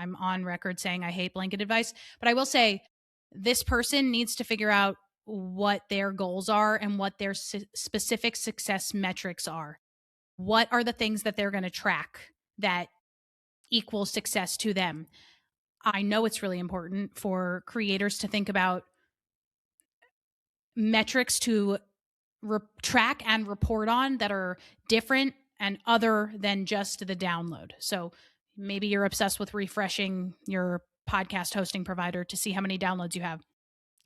I'm on record saying I hate blanket advice, but I will say this person needs to figure out what their goals are and what their specific success metrics are. What are the things that they're going to track that equal success to them? I know it's really important for creators to think about metrics to track and report on that are different and other than just the download. So maybe you're obsessed with refreshing your podcast hosting provider to see how many downloads you have.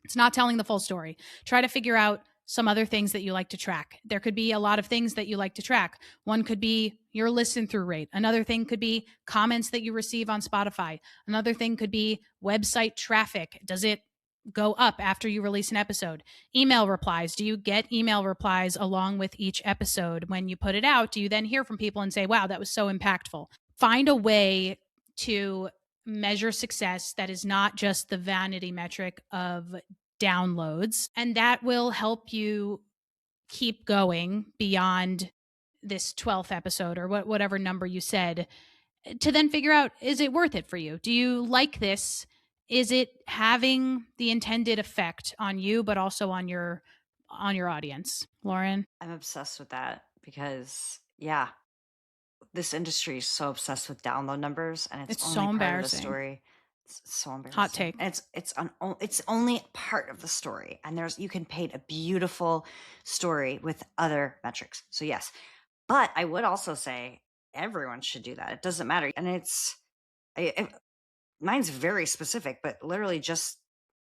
It's not telling the full story. Try to figure out some other things that you like to track. There could be a lot of things that you like to track. One could be your listen through rate. Another thing could be comments that you receive on Spotify. Another thing could be website traffic. Does it go up after you release an episode? Email replies. Do you get email replies along with each episode? When you put it out, do you then hear from people and say, wow, that was so impactful? Find a way to measure success that is not just the vanity metric of downloads, and that will help you keep going beyond this 12th episode or whatever number you said, to then figure out, is it worth it for you? Do you like this? Is it having the intended effect on you, but also on your audience? Lauren? I'm obsessed with that because, yeah, this industry is so obsessed with download numbers, and it's It's only so part of the embarrassing. story. It's so Hot embarrassing. take. And it's only part of the story. And you can paint a beautiful story with other metrics. So yes. But I would also say everyone should do that. It doesn't matter. And mine's very specific, but literally just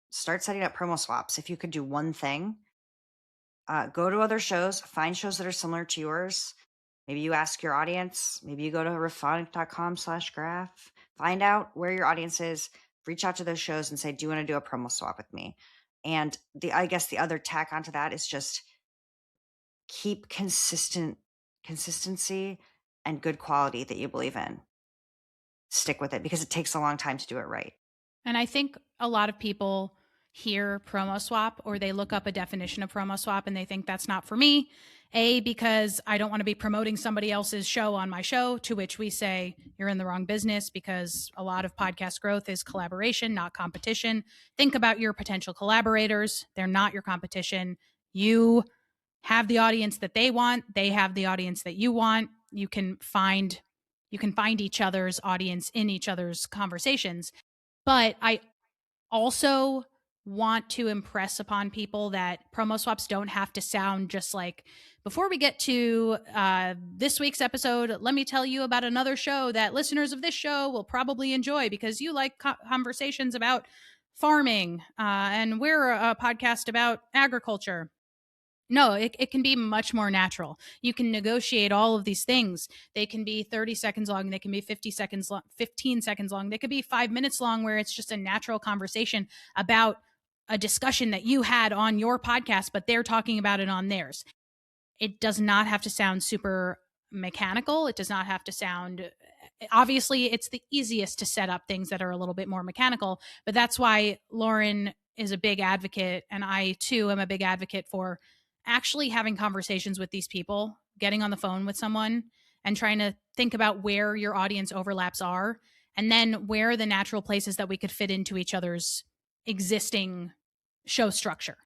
start setting up promo swaps. If you could do one thing, go to other shows, find shows that are similar to yours. Maybe you ask your audience. Maybe you go to rephonic.com/graph, find out where your audience is, reach out to those shows and say, do you want to do a promo swap with me? And I guess the other tack onto that is just keep consistency and good quality that you believe in. Stick with it because it takes a long time to do it right. And I think a lot of people hear promo swap or they look up a definition of promo swap and they think that's not for me. Because I don't want to be promoting somebody else's show on my show, to which we say you're in the wrong business, because a lot of podcast growth is collaboration, not competition. Think about your potential collaborators. They're not your competition. You have the audience that they want. They have the audience that you want. You can find each other's audience in each other's conversations. But I also want to impress upon people that promo swaps don't have to sound just like, before we get to this week's episode, let me tell you about another show that listeners of this show will probably enjoy because you like conversations about farming and we're a podcast about agriculture. No, it can be much more natural. You can negotiate all of these things. They can be 30 seconds long. They can be 50 seconds long, 15 seconds long. They could be 5 minutes long, where it's just a natural conversation about a discussion that you had on your podcast, but they're talking about it on theirs. It does not have to sound super mechanical. It does not have to sound, obviously, it's the easiest to set up things that are a little bit more mechanical, but that's why Lauren is a big advocate, and I too am a big advocate for actually having conversations with these people, getting on the phone with someone and trying to think about where your audience overlaps are, and then where are the natural places that we could fit into each other's existing show structure.